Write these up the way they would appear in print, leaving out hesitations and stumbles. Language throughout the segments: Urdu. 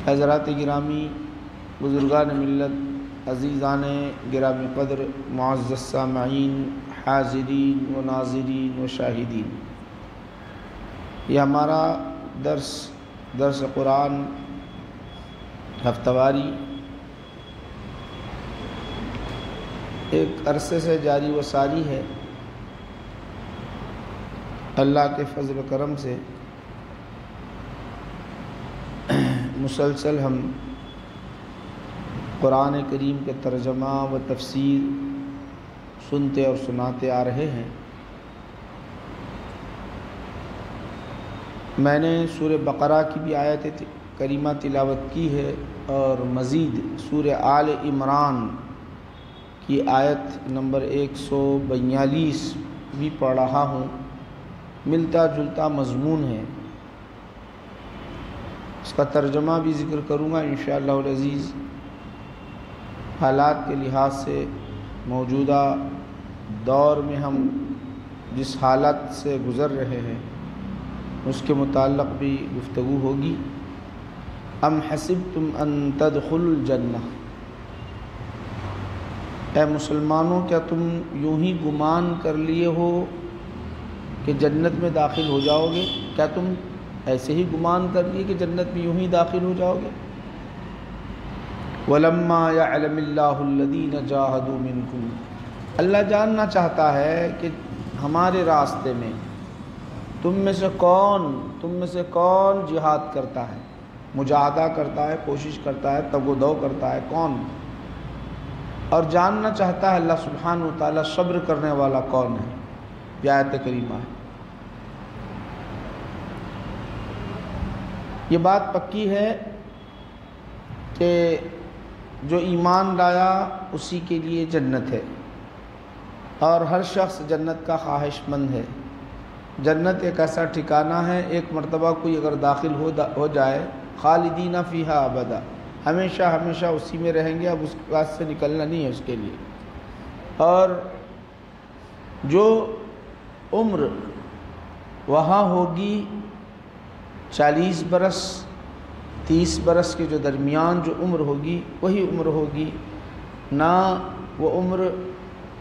حضرات گرامی، بزرگان ملت، عزیزان گرامی قدر، معزز سامعین، حاضرین و ناظرین و شاہدین، یہ ہمارا درس قرآن ہفتہ واری ایک عرصے سے جاری و ساری ہے۔ اللہ کے فضل و کرم سے مسلسل ہم قرآن کریم کے ترجمہ و تفسیر سنتے اور سناتے آ رہے ہیں۔ میں نے سورہ بقرہ کی بھی آیت کریمہ تلاوت کی ہے اور مزید سورہ آل عمران کی آیت نمبر 142 بھی پڑھ رہا ہوں۔ ملتا جلتا مضمون ہے، اس کا ترجمہ بھی ذکر کروں گا انشاءاللہ العزیز۔ حالات کے لحاظ سے موجودہ دور میں ہم جس حالت سے گزر رہے ہیں اس کے متعلق بھی گفتگو ہوگی۔ ام حسبتم ان تدخلوا الجنہ، اے مسلمانوں کیا تم یوں ہی گمان کر لیے ہو کہ جنت میں داخل ہو جاؤ گے؟ کیا تم ایسے ہی گمان کر لیے کہ جنت میں یوں ہی داخل ہو جاؤ گے؟ وَلَمَّا يَعْلَمِ اللَّهُ الَّذِينَ جَاهَدُوا مِنْكُمْ، اللہ جاننا چاہتا ہے کہ ہمارے راستے میں تم میں سے کون جہاد کرتا ہے، مجاہدہ کرتا ہے، کوشش کرتا ہے، تگ و دو کرتا ہے، کون؟ اور جاننا چاہتا ہے اللہ سبحانہ و تعالیٰ صبر کرنے والا کون ہے۔ یہ آیت کریمہ ہے۔ یہ بات پکی ہے کہ جو ایمان لایا اسی کے لیے جنت ہے، اور ہر شخص جنت کا خواہش مند ہے۔ جنت ایک ایسا ٹھکانہ ہے، ایک مرتبہ کوئی اگر داخل ہو جائے، خالدین فیہا ابدا، ہمیشہ ہمیشہ اسی میں رہیں گے، اب اس کے بعد سے نکلنا نہیں ہے اس کے لیے۔ اور جو عمر وہاں ہوگی 40 برس 30 برس کے جو درمیان جو عمر ہوگی وہی عمر ہوگی، نہ وہ عمر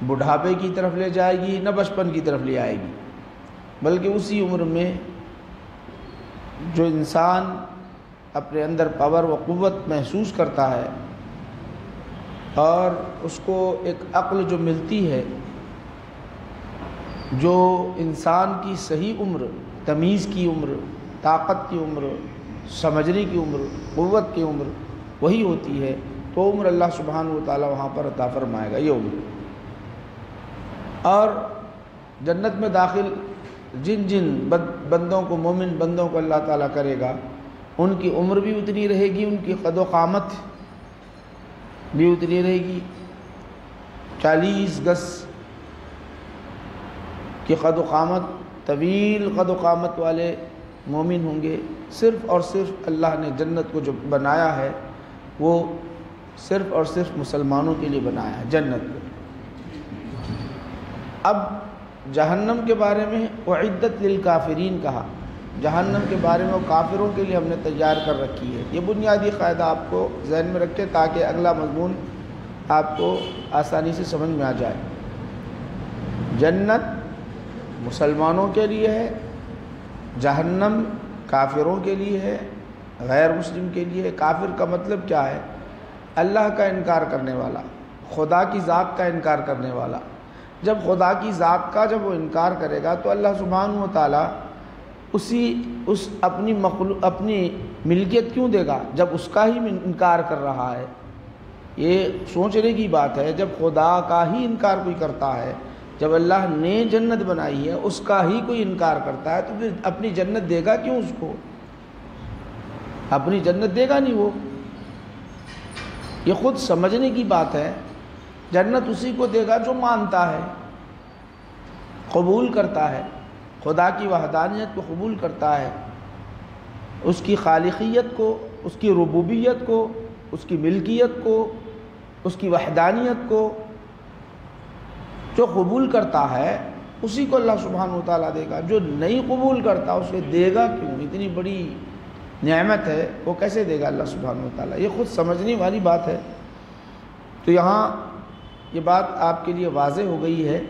بڑھاپے کی طرف لے جائے گی نہ بچپن کی طرف لے آئے گی، بلکہ اسی عمر میں جو انسان اپنے اندر پاور و قوت محسوس کرتا ہے اور اس کو ایک عقل جو ملتی ہے، جو انسان کی صحیح عمر، تمیز کی عمر، طاقت کی عمر، سمجھنے کی عمر، قوت کی عمر وہی ہوتی ہے، تو عمر اللہ سبحانہ و تعالیٰ وہاں پر عطا فرمائے گا یہ عمر۔ اور جنت میں داخل جن بندوں کو، مومن بندوں کو اللہ تعالیٰ کرے گا، ان کی عمر بھی اتنی رہے گی، ان کی قد و قامت بھی اتنی رہے گی۔ 40 گز کی قد و قامت، طویل قد و قامت والے مومن ہوں گے۔ صرف اور صرف اللہ نے جنت کو جو بنایا ہے وہ صرف اور صرف مسلمانوں کے لیے بنایا ہے جنت کو۔ اب جہنم کے بارے میں اعدت للکافرین کہا، جہنم کے بارے میں وہ کافروں کے لیے ہم نے تیار کر رکھی ہے۔ یہ بنیادی قاعدہ آپ کو ذہن میں رکھیں تاکہ اگلا مضمون آپ کو آسانی سے سمجھ میں آ جائے۔ جنت مسلمانوں کے لیے ہے، جہنم کافروں کے لیے ہے، غیر مسلم کے لیے ہے۔ کافر کا مطلب کیا ہے؟ اللہ کا انکار کرنے والا، خدا کی ذات کا انکار کرنے والا۔ جب خدا کی ذات کا جب وہ انکار کرے گا تو اللہ سبحانہ و تعالیٰ اپنی ملکیت کیوں دے گا جب اس کا ہی انکار کر رہا ہے؟ یہ سوچنے کی بات ہے۔ جب خدا کا ہی انکار کوئی کرتا ہے، جب اللہ نے جنت بنائی ہے اس کا ہی کوئی انکار کرتا ہے، تو پھر اپنی جنت دے گا کیوں اس کو؟ اپنی جنت دے گا نہیں وہ۔ یہ خود سمجھنے کی بات ہے۔ جنت اسی کو دے گا جو مانتا ہے، قبول کرتا ہے، خدا کی وحدانیت کو قبول کرتا ہے، اس کی خالقیت کو، اس کی ربوبیت کو، اس کی ملکیت کو، اس کی وحدانیت کو جو قبول کرتا ہے اسی کو اللہ سبحانہ و تعالیٰ دے گا۔ جو نہیں قبول کرتا اسے دے گا کیوں؟ اتنی بڑی نعمت ہے وہ کیسے دے گا اللہ سبحانہ و تعالیٰ؟ یہ خود سمجھنے والی بات ہے۔ تو یہاں یہ بات آپ کے لیے واضح ہو گئی ہے۔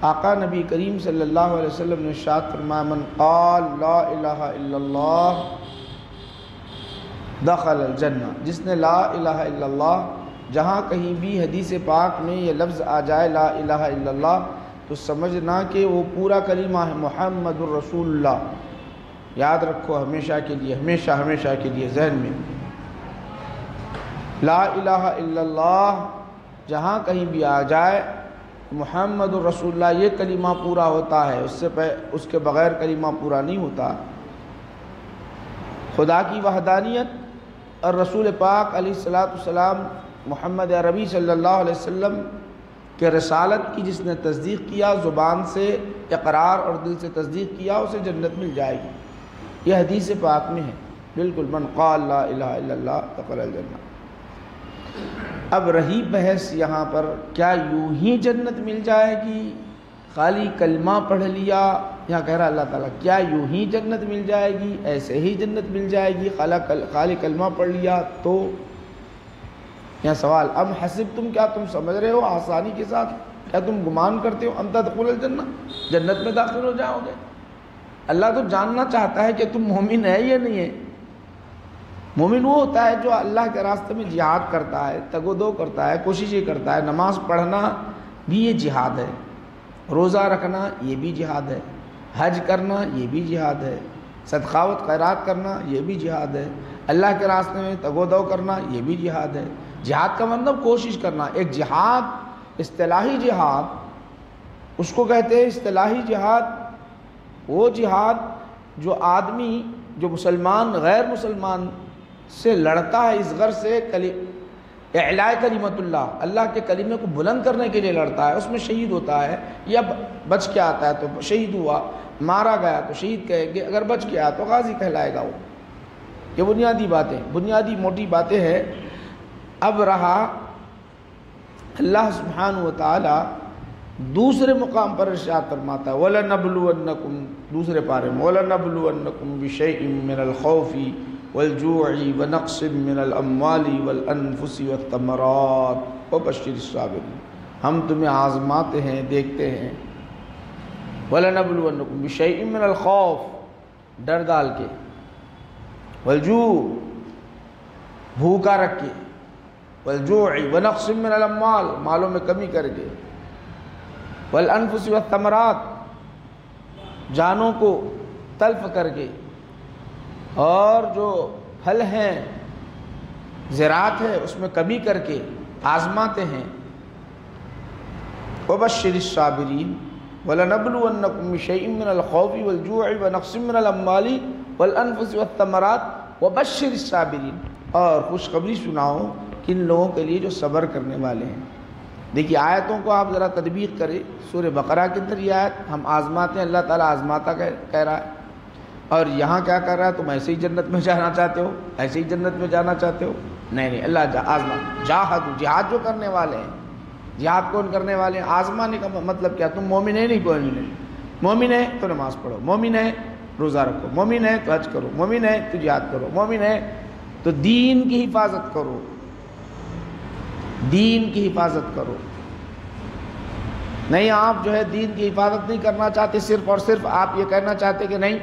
آقا نبی کریم صلی اللہ علیہ وسلم نے ارشاد فرمایا من قال لا الہ الا اللہ دخل الجنہ، جس نے لا الہ الا اللہ، جہاں کہیں بھی حدیث پاک میں یہ لفظ آ جائے لا الہ الا اللہ تو سمجھنا کہ وہ پورا کلمہ ہے محمد الرسول اللہ۔ یاد رکھو ہمیشہ کے لیے، ہمیشہ کے لیے ذہن میں، لا الہ الا اللہ جہاں کہیں بھی آ جائے محمد الرسول اللہ یہ کلمہ پورا ہوتا ہے، اس کے بغیر کلمہ پورا نہیں ہوتا۔ خدا کی وحدانیت اور رسول پاک علیہ السلام محمد عربی صلی اللہ علیہ وسلم کہ رسالت کی جس نے تصدیق کیا، زبان سے اقرار اور دل سے تصدیق کیا، اسے جنت مل جائے گی۔ یہ حدیث پاک میں ہے بالکل، من قال لا الہ الا اللہ دخل الجنہ۔ اب رہی بحث یہاں پر، کیا یوں ہی جنت مل جائے گی؟ خالی کلمہ پڑھ لیا، یہاں کہہ رہا اللہ تعالیٰ کیا یوں ہی جنت مل جائے گی؟ ایسے ہی جنت مل جائے گی خالی کلمہ پڑھ لیا تو؟ یہاں سوال، ام حسبتم، کیا تم سمجھ رہے ہو آسانی کے ساتھ، کیا تم گمان کرتے ہو ان تدخلوا الجنہ، جنت میں داخل ہو جاؤ گے؟ اللہ تو جاننا چاہتا ہے کہ تم مومن ہے یا نہیں ہے۔ مومن وہ ہوتا ہے جو اللہ کے راستے میں جہاد کرتا ہے، تگ و دو کرتا ہے، کوششیں کرتا ہے۔ نماز پڑھنا بھی یہ جہاد ہے، روزہ رکھنا یہ بھی جہاد ہے، حج کرنا یہ بھی جہاد ہے، صدقات خیرات کرنا یہ بھی جہاد ہے، اللہ کے راستے میں تگ و دو کرنا یہ بھی جہاد ہے۔ جہاد کا مطلب کوشش کرنا۔ ایک جہاد اصطلاحی جہاد اس کو کہتے ہیں اصطلاحی جہاد، وہ جہاد جو آدمی جو مسلمان غیر مسلمان سے لڑتا ہے اس غرض سے اعلاء کلمت اللہ، اللہ کے کلمے کو بلند کرنے کے لیے لڑتا ہے، اس میں شہید ہوتا ہے، یا بچ کے آتا ہے تو شہید ہوا، مارا گیا تو شہید کہیں گے، اگر بچ کے آیا تو غازی کہلائے گا وہ۔ یہ بنیادی باتیں، بنیادی موٹی باتیں ہیں۔ اب رہا اللہ سبحانہ و تعالی دوسرے مقام پر ارشاد فرماتا ہے وَلَنَبْلُوَنَّكُمْ، دوسرے پارے میں وَلَنَبْلُوَنَّكُمْ بِشَيْءٍ مِّنَ الْخَوْفِ وَالْجُوعِ وَنَقْصٍ مِّنَ الْأَمْوَالِ وَالْأَنفُسِ وَالثَّمَرَاتِ وَبَشِّرِ الصَّابِرِينَ، ہم تمہیں آزماتے ہیں، دیکھتے ہیں۔ وَلَنَبْلُوَنَّكُمْ بِشَيْءٍ مِّنَ الْخَوْفِ، ڈر ڈال کے، وَالْجُوعِ، بھوکا رکھ کے، وَالْجُوعِ وَنَقْصٍ مِّنَ الْأَمْوَالِ، مالوں میں کمی کر کے، وَالْأَنفُسِ وَالثَّمَرَاتِ، جانوں کو تلف کر کے، اور جو پھل ہیں زراعت ہے اس میں کمی کر کے آزماتے ہیں۔ وَبَشِّرِ الصَّابِرِينَ وَلَنَبْلُوَنَّكُمْ بِشَيْءٍ مِّنَ الْخَوْفِ وَالْجُوعِ وَنَقْصٍ مِّنَ الْأَمْوَالِ وَالْأَنفُسِ وَالثَّمَرَاتِ وَبَشِّرِ الصَّابِرِينَ، اور خوشخبری سناؤ کن لوگوں کے لیے جو صبر کرنے والے ہیں۔ دیکھیے آیتوں کو آپ ذرا تدبیر کریں، سورہ بقرہ کے اندر یہ آیت ہم آزماتے ہیں، اللہ تعالیٰ آزماتا کہہ رہا ہے، اور یہاں کیا کر رہا ہے؟ تم ایسے ہی جنت میں جانا چاہتے ہو، ایسے ہی جنت میں جانا چاہتے ہو؟ نہیں، اللہ آزما، جہاد جو کرنے والے ہیں، جہاد کون کرنے والے ہیں؟ آزمانے کا مطلب کیا؟ تم مومن ہے نہیں، کوئی نہیں، مومن ہے تو نماز پڑھو، مومن ہے روزہ رکھو، مومن ہے تو حج کرو، مومن ہے تو جہاد کرو، مومن ہے تو دین کی حفاظت کرو، دین کی حفاظت کرو۔ نہیں آپ جو ہے دین کی حفاظت نہیں کرنا چاہتے، صرف اور صرف آپ یہ کہنا چاہتے کہ نہیں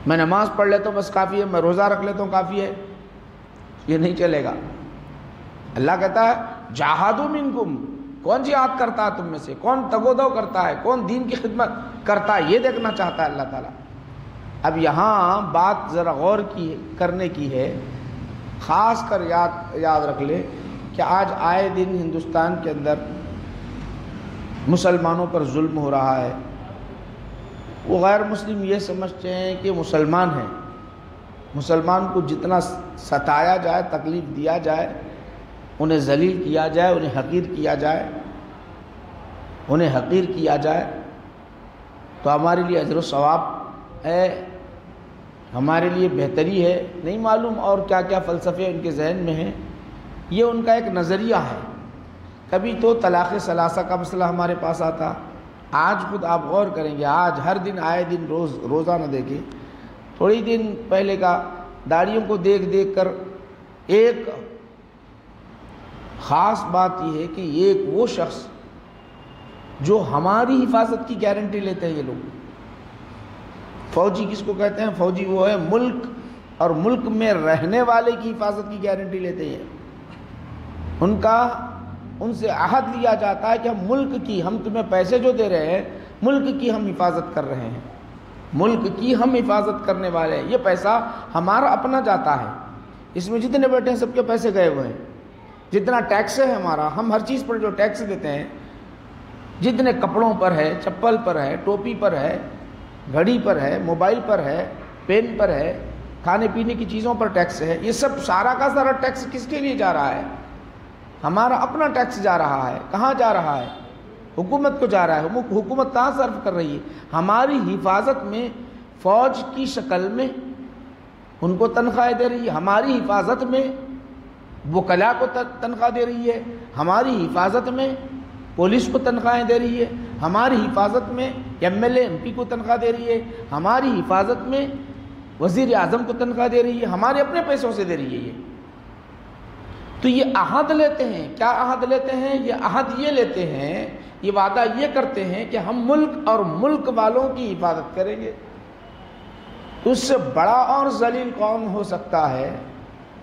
میں نماز پڑھ لیتا ہوں بس کافی ہے، میں روزہ رکھ لیتا ہوں کافی ہے، یہ نہیں چلے گا۔ اللہ کہتا ہے جاہدوا منکم، کون جہاد کرتا ہے تم میں سے، کون تگ و دو کرتا ہے، کون دین کی خدمت کرتا ہے، یہ دیکھنا چاہتا ہے اللہ تعالیٰ۔ اب یہاں بات ذرا غور کرنے کی ہے، خاص کر یاد رکھ لے کہ آج آئے دن ہندوستان کے اندر مسلمانوں پر ظلم ہو رہا ہے۔ وہ غیر مسلم یہ سمجھتے ہیں کہ مسلمان ہیں، مسلمان کو جتنا ستایا جائے، تکلیف دیا جائے، انہیں ذلیل کیا جائے، انہیں حقیر کیا جائے، تو ہمارے لیے اجر و ثواب ہے، ہمارے لیے بہتری ہے۔ نہیں معلوم اور کیا کیا فلسفے ان کے ذہن میں ہیں، یہ ان کا ایک نظریہ ہے۔ کبھی تو طلاق ثلاثہ کا مسئلہ ہمارے پاس آتا، آج خود آپ غور کریں گے، آج ہر دن آئے دن روزہ نہ دیکھیں تھوڑی دن پہلے کا داڑھیوں کو دیکھ دیکھ کر ایک خاص بات یہ ہے کہ ایک وہ شخص جو ہماری حفاظت کی گارنٹی لیتے ہیں، یہ لوگ فوجی کس کو کہتے ہیں؟ فوجی وہ ہے ملک اور ملک میں رہنے والے کی حفاظت کی گارنٹی لیتے ہیں۔ ان سے عہد لیا جاتا ہے کہ ہم ملک کی، ہم تمہیں پیسے جو دے رہے ہیں ملک کی ہم حفاظت کر رہے ہیں، ملک کی ہم حفاظت کرنے والے ہیں، یہ پیسہ ہمارا اپنا جاتا ہے، اس میں جتنے بیٹھے ہیں سب کے پیسے گئے ہوئے ہیں، جتنا ٹیکس ہے ہمارا، ہم ہر چیز پر جو ٹیکس دیتے ہیں، جتنے کپڑوں پر ہے، چپل پر ہے، ٹوپی پر ہے، گھڑی پر ہے، موبائل پر ہے، پین پر ہے، کھانے پینے کی چیزوں پر ٹیکس ہے، یہ سب سارا کا سارا ٹیکس کس کے لیے جا رہا ہے؟ ہمارا اپنا ٹیکس جا رہا ہے۔ کہاں جا رہا ہے؟ حکومت کو جا رہا ہے۔ حکومت کہاں صرف کر رہی ہے؟ ہماری حفاظت میں فوج کی شکل میں ان کو تنخواہ دے رہی ہے، ہماری حفاظت میں وکلاء کو تنخواہ دے رہی ہے، ہماری حفاظت میں پولیس کو تنخواہیں دے رہی ہے، ہماری حفاظت میں M L A M P کو تنخواہ دے رہی ہے، ہماری حفاظت میں وزیر اعظم کو تنخواہ دے رہی ہے، ہمارے اپنے پیسوں سے دے رہی ہے۔ یہ تو یہ عہد لیتے ہیں۔ کیا عہد لیتے ہیں؟ یہ عہد یہ لیتے ہیں، یہ وعدہ یہ کرتے ہیں کہ ہم ملک اور ملک والوں کی حفاظت کریں گے۔ اس سے بڑا اور ذلیل کون ہو سکتا ہے؟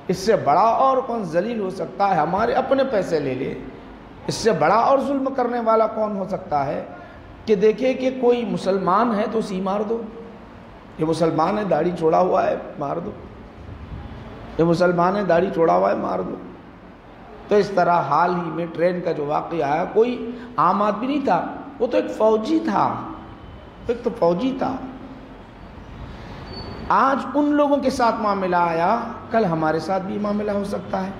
اس سے بڑا اور کون ذلیل ہو سکتا ہے؟ ہمارے اپنے پیسے لے لے۔ اس سے بڑا اور ظلم کرنے والا کون ہو سکتا ہے کہ دیکھے کہ کوئی مسلمان ہے تو اسی مار دو، یہ مسلمان ہے داڑھی چھوڑا ہوا ہے مار دو، یہ مسلمان ہے داڑھی چھوڑا ہوا ہے مار دو۔ تو اس طرح حال ہی میں ٹرین کا جو واقعہ آیا، کوئی عام آدمی نہیں تھا، وہ تو ایک فوجی تھا، ایک تو فوجی تھا۔ آج ان لوگوں کے ساتھ معاملہ آیا، کل ہمارے ساتھ بھی معاملہ ہو سکتا ہے۔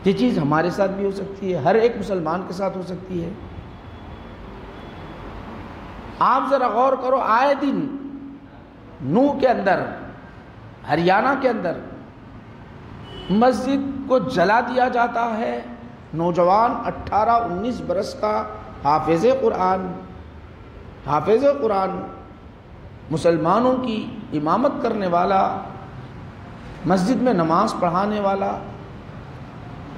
یہ چیز ہمارے ساتھ بھی ہو سکتی ہے، ہر ایک مسلمان کے ساتھ ہو سکتی ہے۔ آپ ذرا غور کرو، آئے دن نوح کے اندر، ہریانہ کے اندر مسجد کو جلا دیا جاتا ہے، نوجوان 18-19 برس کا حافظ قرآن مسلمانوں کی امامت کرنے والا، مسجد میں نماز پڑھانے والا،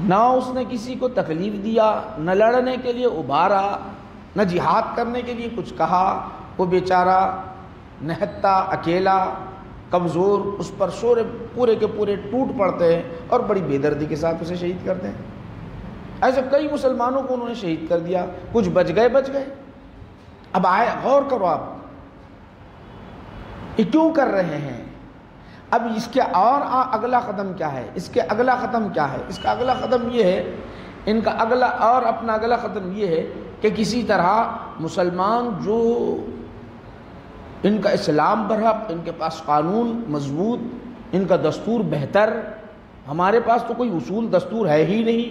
نہ اس نے کسی کو تکلیف دیا، نہ لڑنے کے لیے ابھارا، نہ جہاد کرنے کے لیے کچھ کہا، وہ بیچارہ نہتا، اکیلا، کمزور، اس پر شور پورے کے پورے ٹوٹ پڑتے ہیں اور بڑی بے دردی کے ساتھ اسے شہید کرتے ہیں۔ ایسے کئی مسلمانوں کو انہوں نے شہید کر دیا، کچھ بچ گئے۔ اب آئے غور کرو، آپ یہ کیوں کر رہے ہیں؟ اب اس کے اور اگلا قدم کیا ہے؟ اس کے اگلا قدم کیا ہے؟ اس کا اگلا قدم یہ ہے، ان کا اپنا اگلا قدم یہ ہے کہ کسی طرح مسلمان جو ان کا اسلام برحق، ان کے پاس قانون مضبوط، ان کا دستور بہتر، ہمارے پاس تو کوئی اصول دستور ہے ہی نہیں،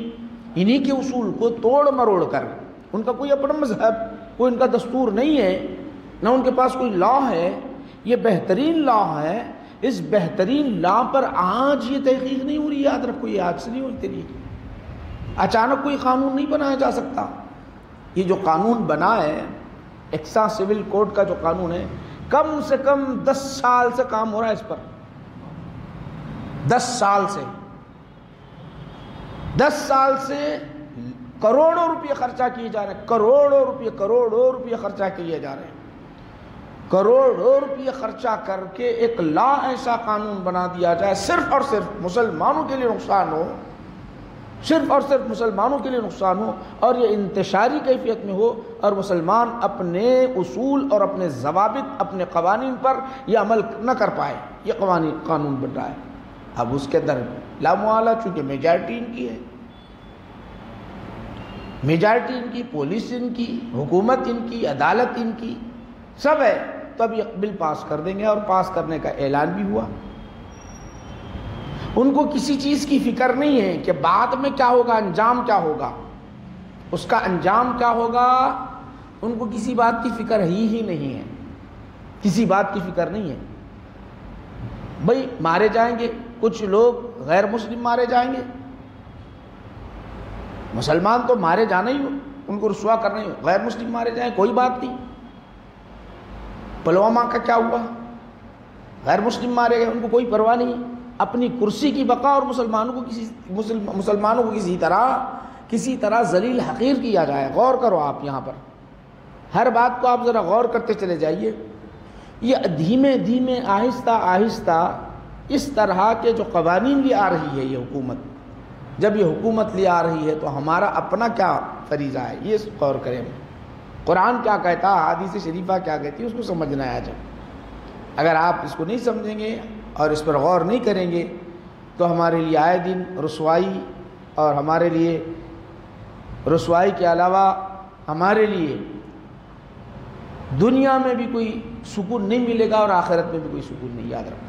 انہی کے اصول کو توڑ مروڑ کر، ان کا کوئی اپنا مذہب، کوئی ان کا دستور نہیں ہے، نہ ان کے پاس کوئی لا ہے، یہ بہترین لا ہے، اس بہترین لا پر آج یہ تحقیق نہیں ہو رہی، یاد رکھو، یہ آج سے نہیں ہوتی رہی، اچانک کوئی قانون نہیں بنایا جا سکتا۔ یہ جو قانون بنا ہے، ایکسا سول کوڈ کا جو قانون ہے، کم سے کم 10 سال سے کام ہو رہا ہے اس پر، 10 سال سے کروڑوں روپے خرچہ کیے جا رہے ہیں، کروڑوں روپے خرچہ کیے جا رہے ہیں، کروڑوں روپے خرچہ کر کے ایک لا ایسا قانون بنا دیا جائے صرف اور صرف مسلمانوں کے لیے نقصان ہو، صرف اور صرف مسلمانوں کے لیے نقصان ہو، اور یہ انتشاری کیفیت میں ہو، اور مسلمان اپنے اصول اور اپنے ضوابط، اپنے قوانین پر یہ عمل نہ کر پائے، یہ قانون بن رہا ہے۔ اب اس کے اندر لامعالہ، چونکہ میجارٹی ان کی ہے، میجارٹی ان کی، پولیس ان کی، حکومت ان کی، عدالت ان کی، سب ہے، تو اب یہ بل پاس کر دیں گے، اور پاس کرنے کا اعلان بھی ہوا۔ ان کو کسی چیز کی فکر نہیں ہے کہ بعد میں کیا ہوگا، انجام کیا ہوگا، اس کا انجام کیا ہوگا، ان کو کسی بات کی فکر ہی نہیں ہے، کسی بات کی فکر نہیں ہے۔ بھئی مارے جائیں گے، کچھ لوگ غیر مسلم مارے جائیں گے، مسلمان تو مارے جانا ہی، ان کو رسوا کرنا ہی، غیر مسلم مارے جائیں کوئی بات نہیں۔ پلوامہ کا کیا ہوا؟ غیر مسلم مارے گئے، ان کو کوئی پرواہ نہیں، اپنی کرسی کی بقا اور مسلمانوں کو کسی طرح ذلیل حقیر کیا جائے۔ غور کرو آپ یہاں پر، ہر بات کو آپ ذرا غور کرتے چلے جائیے۔ یہ دھیمے دھیمے آہستہ آہستہ اس طرح کے جو قوانین لے آ رہی ہے یہ حکومت، جب یہ حکومت لے آ رہی ہے تو ہمارا اپنا کیا فریضہ ہے، یہ غور کریں۔ قرآن کیا کہتا ہے، حدیث شریفہ کیا کہتی ہے، اس کو سمجھنا ہے۔ آج اگر آپ اس کو نہیں سمجھیں گے اور اس پر غور نہیں کریں گے تو ہمارے لیے آئے دن رسوائی، اور ہمارے لیے رسوائی کے علاوہ ہمارے لیے دنیا میں بھی کوئی سکون نہیں ملے گا اور آخرت میں بھی کوئی سکون نہیں۔ یاد رکھو،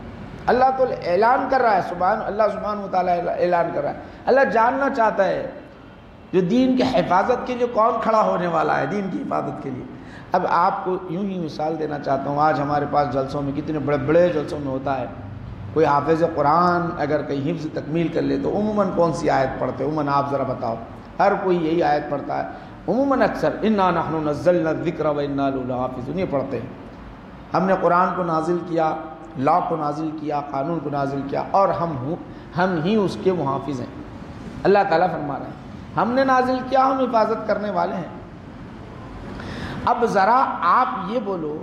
اللہ تو اعلان کر رہا ہے، اللہ سبحانہ وتعالیٰ اعلان کر رہا ہے، اللہ جاننا چاہتا ہے جو دین کی حفاظت کے لیے کون کھڑا ہونے والا ہے، دین کی حفاظت کے لیے۔ اب آپ کو یوں ہی مثال دینا چاہتا ہوں، آج ہمارے پاس جلسوں میں کتنے بڑے بڑے جلسوں میں ہوتا ہے، کوئی حافظ قرآن اگر کہیں حفظ تکمیل کر لے تو عموماً کون سی آیت پڑھتے ہیں؟ عموماً آپ ذرا بتاؤ، ہر کوئی یہی آیت پڑھتا ہے عموماً، اکثر انا نحن نزلنا الذکر وانا لہ حافظون، یہ پڑھتے ہیں۔ ہم نے قرآن کو نازل کیا، لا کو نازل کیا، قانون کو نازل کیا، اور ہم ہی اس کے محافظ ہیں۔ اللہ تعالیٰ فرما رہے ہیں ہم نے نازل کیا، ہم حفاظت کرنے والے ہیں۔ اب ذرا آپ یہ بولو،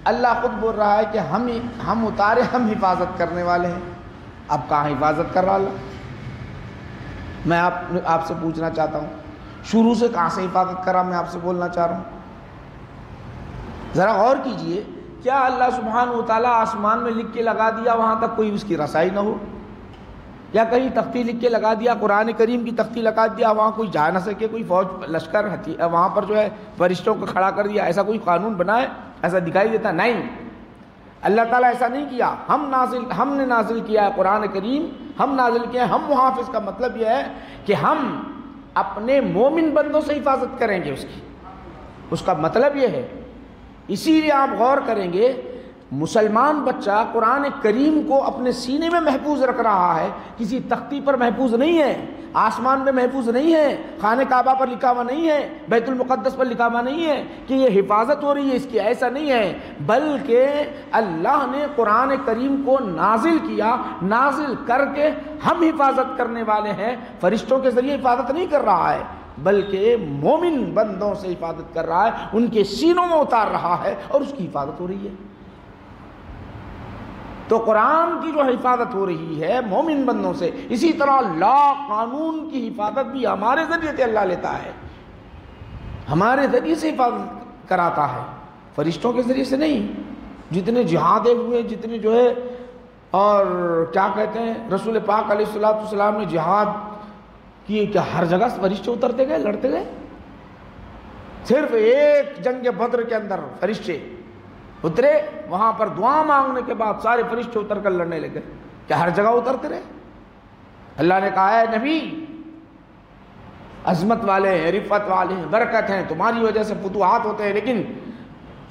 اللہ خود بول رہا ہے کہ ہم اتارے، ہم حفاظت کرنے والے ہیں، اب کہاں حفاظت کر رہا اللہ؟ میں آپ سے پوچھنا چاہتا ہوں، شروع سے کہاں سے حفاظت کر رہا؟ میں آپ سے بولنا چاہ رہا ہوں، ذرا غور کیجئے۔ کیا اللہ سبحانہ وتعالیٰ آسمان میں لکھ کے لگا دیا وہاں تک کوئی اس کی رسائی نہ ہو؟ یا کہیں تختی لکھ کے لگا دیا، قرآن کریم کی تختی لگا دیا، وہاں کوئی جا نہ سکے، کوئی فوج لشکر وہاں پر جو ہے فرشتوں کو کھڑا کر دیا، ایسا کوئی قانون بنا ہے؟ ایسا دکھائی دیتا؟ نہیں، اللہ تعالیٰ ایسا نہیں کیا۔ ہم نے نازل کیا ہے قرآن کریم، ہم نازل کیا ہے، ہم محافظ کا مطلب یہ ہے کہ ہم اپنے مومن بندوں سے حفاظت کریں گے، اس کا مطلب یہ ہے۔ اسی لیے آپ غور کریں گے، مسلمان بچہ قرآن کریم کو اپنے سینے میں محفوظ رکھ رہا ہے، کسی تختی پر محفوظ نہیں ہے، آسمان میں محفوظ نہیں ہے، خانہ کعبہ پر لکھا ہوا نہیں ہے، بیت المقدس پر لکھا ہوا نہیں ہے کہ یہ حفاظت ہو رہی ہے اس کی، ایسا نہیں ہے، بلکہ اللہ نے قرآن کریم کو نازل کیا، نازل کر کے ہم حفاظت کرنے والے ہیں، فرشتوں کے ذریعے حفاظت نہیں کر رہا ہے، بلکہ مومن بندوں سے حفاظت کر رہا ہے، ان کے سینوں میں اتار رہا ہے اور اس کی حفاظت ہو رہی ہے۔ تو قرآن کی جو حفاظت ہو رہی ہے مومن بندوں سے، اسی طرح لا قانون کی حفاظت بھی ہمارے ذریعے سے اللہ لیتا ہے، ہمارے ذریعے سے حفاظت کراتا ہے، فرشتوں کے ذریعے سے نہیں۔ جتنے جہادیں ہوئے، جتنے جو ہے، اور کیا کہتے ہیں، رسول پاک علیہ الصلوۃ والسلام نے جہاد کیے، کہ ہر جگہ فرشتے اترتے گئے، لڑتے گئے؟ صرف ایک جنگ بدر کے اندر فرشتے اترے، وہاں پر دعا مانگنے کے بعد سارے فرشتے اتر کر لڑنے لگے، کیا ہر جگہ اترتے رہے؟ اللہ نے کہا ہے نبی عظمت والے ہیں، رفت والے ہیں، برکت ہیں، تمہاری وجہ سے فتوحات ہوتے ہیں، لیکن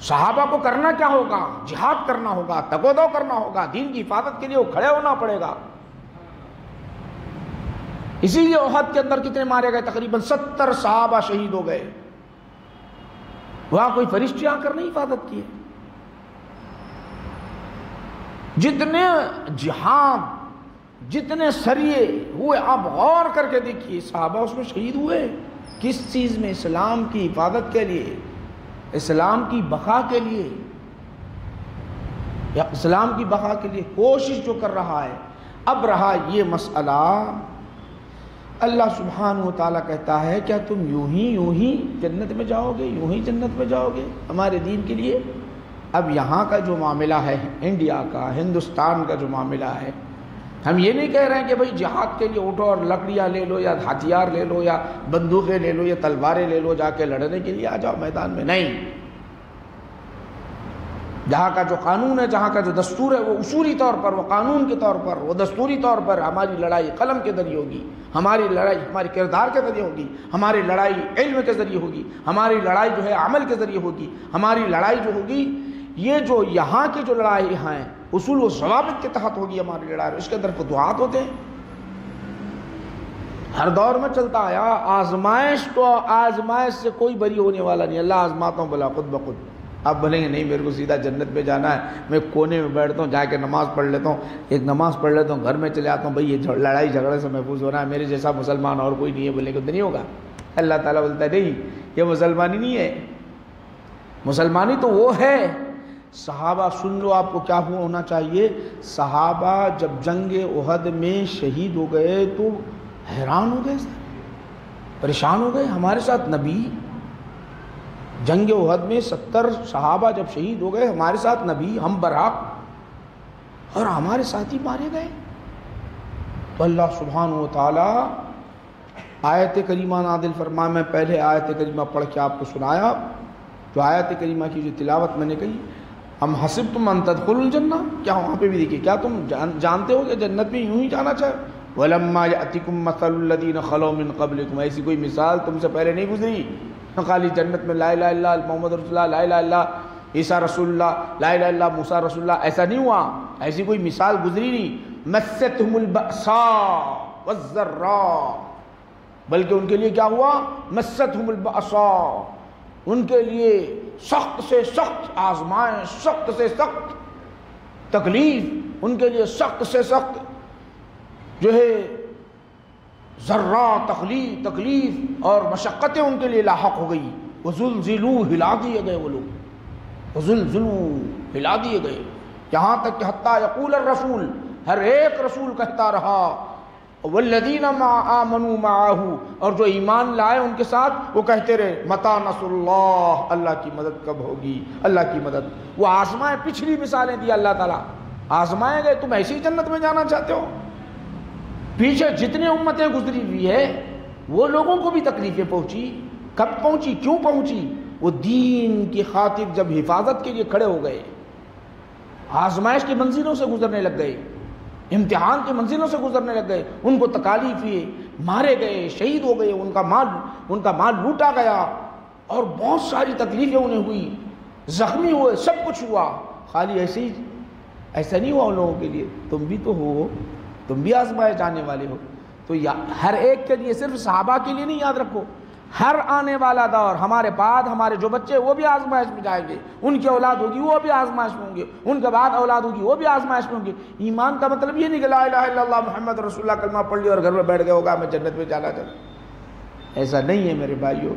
صحابہ کو کرنا کیا ہوگا؟ جہاد کرنا ہوگا، تگودو کرنا ہوگا، دین کی حفاظت کے لیے وہ کھڑے ہونا پڑے گا۔ اسی لیے احد کے اندر کتنے مارے گئے؟ تقریباً 70 صحابہ شہید ہو گئے، وہاں کوئی فرشتے آ کر نہیں حفاظت کیے۔ جتنے جہاد، جتنے سریے ہوئے، آپ غور کر کے دیکھیے، صحابہ اس میں شہید ہوئے، کس چیز میں؟ اسلام کی حفاظت کے لیے، اسلام کی بقا کے لیے، یا اسلام کی بقا کے لیے کوشش جو کر رہا ہے۔ اب رہا یہ مسئلہ، اللہ سبحانہ و تعالیٰ کہتا ہے کیا تم یوں ہی جنت میں جاؤ گے، یوں ہی جنت میں جاؤ گے ہمارے دین کے لیے؟ اب یہاں کا جو معاملہ ہے، انڈیا کا، ہندوستان کا جو معاملہ ہے، ہم یہ نہیں کہہ رہے ہیں کہ بھئی جہاد کے لیے اٹھو اور لکڑیاں لے لو، یا ہتھیار لے لو، یا بندوقیں لے لو، یا تلواریں لے لو، جا کے لڑنے کے لیے آ جاؤ میدان میں، نہیں۔ جہاں کا جو قانون ہے، جہاں کا جو دستور ہے، وہ اصولی طور پر، وہ قانون کے طور پر، وہ دستوری طور پر ہماری لڑائی قلم کے ذریعے ہوگی، ہماری لڑائی ہماری کردار کے ذریعے ہوگی، ہماری لڑائی علم کے ذریعے ہوگی، ہماری لڑائی جو ہے عمل کے ذریعے ہوگی، ہماری لڑائی جو ہوگی، یہ جو یہاں کی جو لڑائی ہیں اصول و ضوابط کے تحت ہوگی ہماری لڑائی، اس کے اندر فتوحات ہوتے ہیں، ہر دور میں چلتا آیا۔ آزمائش سے کوئی بری ہونے والا نہیں، اللہ آزماتا ہوں بلا خود بخود، آپ بولیں گے نہیں میرے کو سیدھا جنت میں جانا ہے، میں کونے میں بیٹھتا ہوں، جا کے نماز پڑھ لیتا ہوں، ایک نماز پڑھ لیتا ہوں، گھر میں چلے آتا ہوں، بھائی یہ لڑائی جھگڑے سے محفوظ ہونا ہے، میرے جیسا مسلمان اور کوئی نہیں ہے، بولیں گے تو نہیں ہوگا۔ اللہ تعالیٰ بولتا ہے نہیں، یہ مسلمانی نہیں ہے، مسلمانی تو وہ ہے۔ صحابہ سن لو آپ کو کیا ہونا چاہیے، صحابہ جب جنگ احد میں شہید ہو گئے تو حیران ہو گئے، پریشان ہو گئے، ہمارے ساتھ نبی جنگ احد میں 70 صحابہ جب شہید ہو گئے، ہمارے ساتھ نبی، ہم برحق، اور ہمارے ساتھی مارے گئے۔ تو اللہ سبحانہ و تعالی آیت کریمہ نازل فرمائے۔ میں پہلے آیت کریمہ پڑھ کے آپ کو سنایا، جو آیت کریمہ کی جو تلاوت میں نے کہی، ہم حسبتم ان تدخلوا الجنہ، کیا وہاں پہ بھی دیکھیے، کیا تم جانتے ہو کہ جنت میں یوں ہی جانا چاہے؟ وَلَمَّا يَأْتِكُمْ مَثَلُ الَّذِينَ خَلَوْا مِن قَبْلِكُمْ، ایسی کوئی مثال تم سے پہلے نہیں گزری، خالی جنت میں لا الہ الا اللہ محمد رسول اللہ، لا الہ الا اللہ عیسیٰ رسول اللہ، لا الہ الا اللہ موسیٰ رسول اللہ، ایسا نہیں ہوا، ایسی کوئی مثال گزری نہیں۔ مَسَّتْهُمُ الْبَأْسَاءُ وَالضَّرَّاءُ، بلکہ ان کے لیے کیا ہوا، مَسَّتْهُمُ الْبَأْسَاءُ، ان کے لیے سخت سے سخت آزمائش، سخت سے سخت تکلیف، ان کے لیے سخت سے سخت جو ہے ذرہ تکلیف اور مشقتیں ان کے لیے لاحق ہو گئی۔ وَزُلْزِلُوا، ہلا دیے گئے وہ لوگ، وَزُلْزِلُوا، ہلا دیے گئے، یہاں تک کہ حتیٰ یقول الرسول، ہر ایک رسول کہتا رہا، والذین آمنوا معہ، اور جو ایمان لائے ان کے ساتھ، وہ کہتے رہے متی نصر اللہ، اللہ کی مدد کب ہوگی، اللہ کی مدد۔ وہ آزمائے، پچھلی مثالیں دی اللہ تعالیٰ، آزمائے گئے، تم ایسی جنت میں جانا چاہتے ہو؟ پیچھے جتنے امتیں گزری ہوئی ہے وہ لوگوں کو بھی تکلیفیں پہنچی، کب پہنچی، کیوں پہنچی؟ وہ دین کی خاطر جب حفاظت کے لیے کھڑے ہو گئے، آزمائش کی منزلوں سے گزرنے لگ گئے، امتحان کی منزلوں سے گزرنے لگ گئے، ان کو تکالیف ہوئی، مارے گئے، شہید ہو گئے، ان کا مال لوٹا گیا، اور بہت ساری تکلیفیں انہیں ہوئی، زخمی ہوئے، سب کچھ ہوا۔ خالی ایسا نہیں ہوا ان لوگوں کے لیے، تم بھی تو ہو، تم بھی آزمائے جانے والے ہو۔ تو ہر ایک کے لیے، صرف صحابہ کے لیے نہیں، یاد رکھو ہر آنے والا دور، ہمارے بعد ہمارے جو بچے وہ بھی آزمائش میں جائیں گے، ان کی اولاد ہوگی وہ بھی آزمائش میں ہوں گے، ان کے بعد اولاد ہوگی وہ بھی آزمائش میں ہوں گے۔ ایمان کا مطلب یہ نہیں کہ لا الہ الا اللہ محمد رسول اللہ کلمہ پڑھ لیا اور گھر میں بیٹھ گئے ہوگا میں جنت میں جانا چاہتا، ایسا نہیں ہے میرے بھائیوں،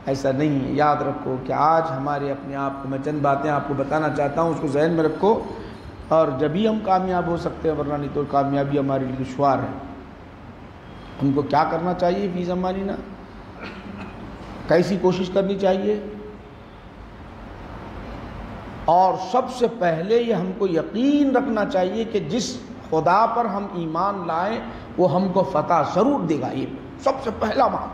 ایسا نہیں ہے۔ یاد رکھو کہ آج ہمارے اپنے آپ کو، میں چند باتیں آپ کو بتانا چاہتا ہوں، اس کو ذہن میں رکھو، اور جب ہی ہم کامیاب ہو سکتے ہیں، ورنہ نہیں تو کامیابی ہمارے لیے دشوار ہے۔ ہم کو کیا کرنا چاہیے فی زماننا، کیسی کوشش کرنی چاہیے؟ اور سب سے پہلے یہ ہم کو یقین رکھنا چاہیے کہ جس خدا پر ہم ایمان لائیں وہ ہم کو فتح ضرور دے گا۔ یہ سب سے پہلا بات،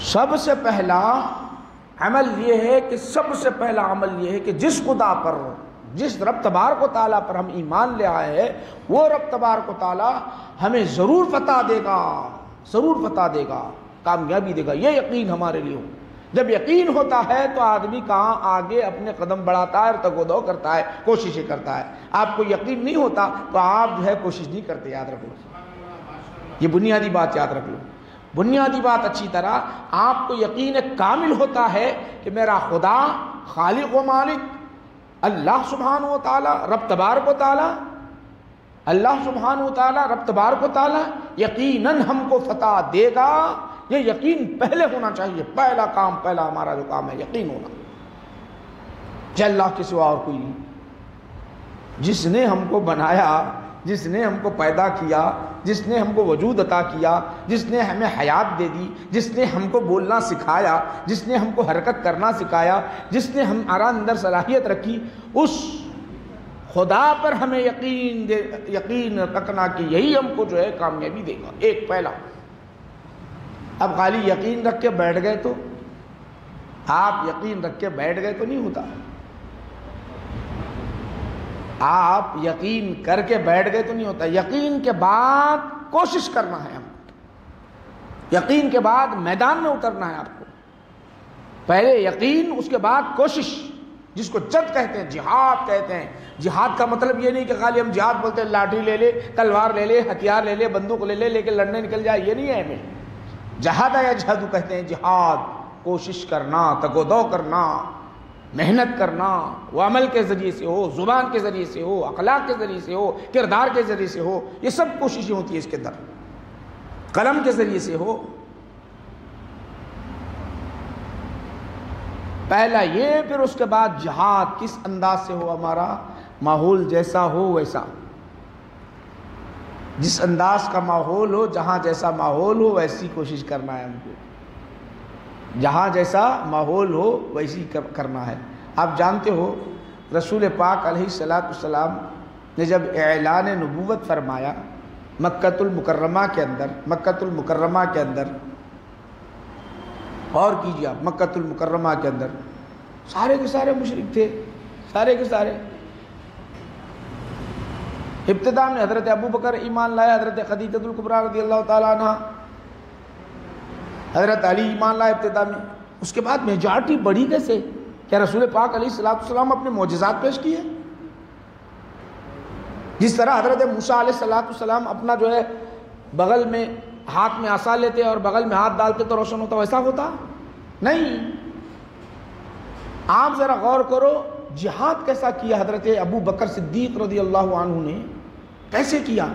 سب سے پہلا عمل یہ ہے کہ سب سے پہلا عمل یہ ہے کہ جس خدا پر، جس رب تبارک و تعالیٰ پر ہم ایمان لے آئے ہیں، وہ رب تبارک و تعالیٰ ہمیں ضرور فتح دے گا، ضرور فتح دے گا، کامیابی دے گا۔ یہ یقین ہمارے لیے ہو۔ جب یقین ہوتا ہے تو آدمی کہاں آگے اپنے قدم بڑھاتا ہے اور تگ و دو کرتا ہے، کوششیں کرتا ہے۔ آپ کو یقین نہیں ہوتا تو آپ جو ہے کوشش نہیں کرتے، یاد رکھ لو، یہ بنیادی بات یاد رکھ لو، بنیادی بات اچھی طرح۔ آپ کو یقین کامل ہوتا ہے کہ میرا خدا خالق و مالک اللہ سبحانہ و تعالیٰ، رب تبارک و تعالیٰ، اللہ سبحانہ و تعالیٰ، رب تبارک و تعالیٰ یقیناً ہم کو فتح دے گا۔ یہ یقین پہلے ہونا چاہیے، پہلا کام، پہلا ہمارا جو کام ہے یقین ہونا کہ اللہ کے سوا اور کوئی نہیں، جس نے ہم کو بنایا، جس نے ہم کو پیدا کیا، جس نے ہم کو وجود عطا کیا، جس نے ہمیں حیات دے دی، جس نے ہم کو بولنا سکھایا، جس نے ہم کو حرکت کرنا سکھایا، جس نے ہمارا اندر صلاحیت رکھی، اس خدا پر ہمیں یقین رکھنا کہ یہی ہم کو جو ہے کامیابی دے گا، ایک پہلا۔ اب خالی یقین رکھ کے بیٹھ گئے تو، آپ یقین رکھ کے بیٹھ گئے تو نہیں ہوتا، آپ یقین کر کے بیٹھ گئے تو نہیں ہوتا، یقین کے بعد کوشش کرنا ہے ہم، یقین کے بعد میدان میں اترنا ہے آپ کو۔ پہلے یقین، اس کے بعد کوشش، جس کو جد کہتے ہیں، جہاد کہتے ہیں۔ جہاد کا مطلب یہ نہیں کہ خالی ہم جہاد بولتے ہیں لاٹھی لے لے، تلوار لے لے، ہتھیار لے لے، بندوق لے لے، لے کے لڑنے نکل جائے، یہ نہیں ہے ہمیں۔ جہاد یا جہاد کہتے ہیں جہاد، کوشش کرنا، تگ و دو کرنا، محنت کرنا، وہ عمل کے ذریعے سے ہو، زبان کے ذریعے سے ہو، اخلاق کے ذریعے سے ہو، کردار کے ذریعے سے ہو، یہ سب کوششیں ہوتی ہیں اس کے اندر، قلم کے ذریعے سے ہو۔ پہلا یہ، پھر اس کے بعد جہاد کس انداز سے ہو، ہمارا ماحول جیسا ہو ویسا، جس انداز کا ماحول ہو، جہاں جیسا ماحول ہو ویسی کوشش کرنا ہے ہم کو، جہاں جیسا ماحول ہو ویسی کرنا ہے۔ آپ جانتے ہو رسول پاک علیہ السلام نے جب اعلان نبوت فرمایا مکۃ المکرمہ کے اندر، اور کیجیے آپ، مکۃ المکرمہ کے اندر سارے کے سارے مشرک تھے، سارے کے سارے۔ ابتدا میں حضرت ابو بکر ایمان لائے، حضرت خدیجہ الکبریٰ رضی اللہ تعالیٰ عنہ، حضرت علی ایمان لائے ابتدا میں۔ اس کے بعد میجارٹی بڑھی کیسے؟ کیا رسول پاک علیہ السلام اپنے معجزات پیش کیے؟ جس طرح حضرت موسیٰ علیہ السلام اپنا جو ہے بغل میں ہاتھ میں عصا لیتے اور بغل میں ہاتھ ڈالتے تو روشن ہوتا، ویسا ہوتا نہیں۔ آپ ذرا غور کرو جہاد کیسا کیا حضرت ابو بکر صدیق رضی اللہ عنہ نے، کیسے کیا؟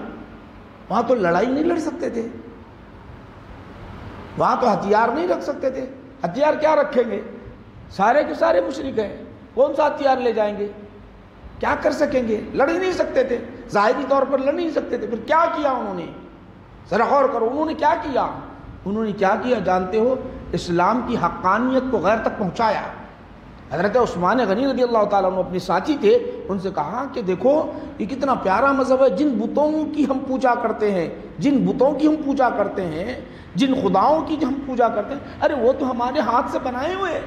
وہاں تو لڑائی نہیں لڑ سکتے تھے، وہاں تو ہتھیار نہیں رکھ سکتے تھے۔ ہتھیار کیا رکھیں گے؟ سارے کے سارے مشرک ہیں، کون سا ہتھیار لے جائیں گے؟ کیا کر سکیں گے؟ لڑ ہی نہیں سکتے تھے، ظاہری طور پر لڑ نہیں سکتے تھے۔ پھر کیا کیا انہوں نے؟ ذرا غور کرو، انہوں نے کیا کیا؟ انہوں نے کیا کیا جانتے ہو؟ اسلام کی حقانیت کو غیر تک پہنچایا۔ حضرت عثمان غنی رضی اللہ تعالیٰ عنہ اپنے ساتھی تھے، ان سے کہا کہ دیکھو یہ کتنا پیارا مذہب ہے، جن بتوں کی ہم پوجا کرتے ہیں، جن خداؤں کی ہم پوجا کرتے ہیں، ارے وہ تو ہمارے ہاتھ سے بنائے ہوئے،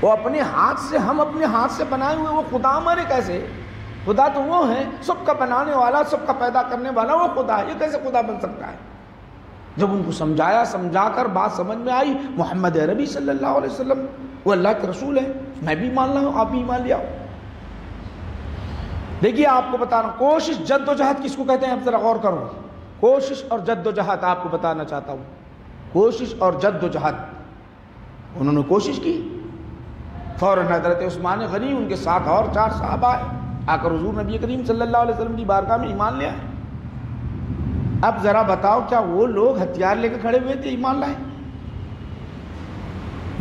وہ اپنے ہاتھ سے، ہم اپنے ہاتھ سے بنائے ہوئے، وہ خدا ہمارے کیسے؟ خدا تو وہ ہے سب کا بنانے والا، سب کا پیدا کرنے والا، وہ خدا ہے، یہ کیسے خدا بن سکتا ہے؟ جب ان کو سمجھا کر بات سمجھ میں آئی، محمد عربی صلی اللہ علیہ وسلم وہ اللہ کے رسول ہے، میں بھی مان رہا ہوں، آپ بھی مان لیا ہو۔ دیکھیے آپ کو بتانا، کوشش جد و جہد کس کو کہتے ہیں؟ اب ذرا غور کرو، کوشش اور جد و جہد آپ کو بتانا چاہتا ہوں، کوشش اور جد و جہد۔ انہوں نے کوشش کی، فوراً حضرت عثمان غنی ان کے ساتھ اور 4 صحابہ آئے، آ کر حضور نبی کریم صلی اللہ علیہ وسلم کی بارگاہ میں ایمان لے آئے۔ اب ذرا بتاؤ کیا وہ لوگ ہتھیار لے کے کھڑے ہوئے تھے ایمان لائے؟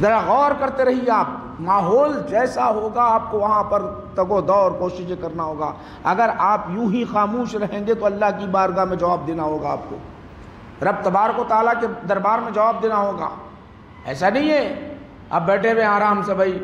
ذرا غور کرتے رہیے آپ، ماحول جیسا ہوگا آپ کو وہاں پر تگ و دو اور کوششیں کرنا ہوگا۔ اگر آپ یوں ہی خاموش رہیں گے تو اللہ کی بارگاہ میں جواب دینا ہوگا آپ کو، رب تبارک و تعالیٰ کے دربار میں جواب دینا ہوگا۔ ایسا نہیں ہے آپ بیٹھے ہوئے آرام سے، بھائی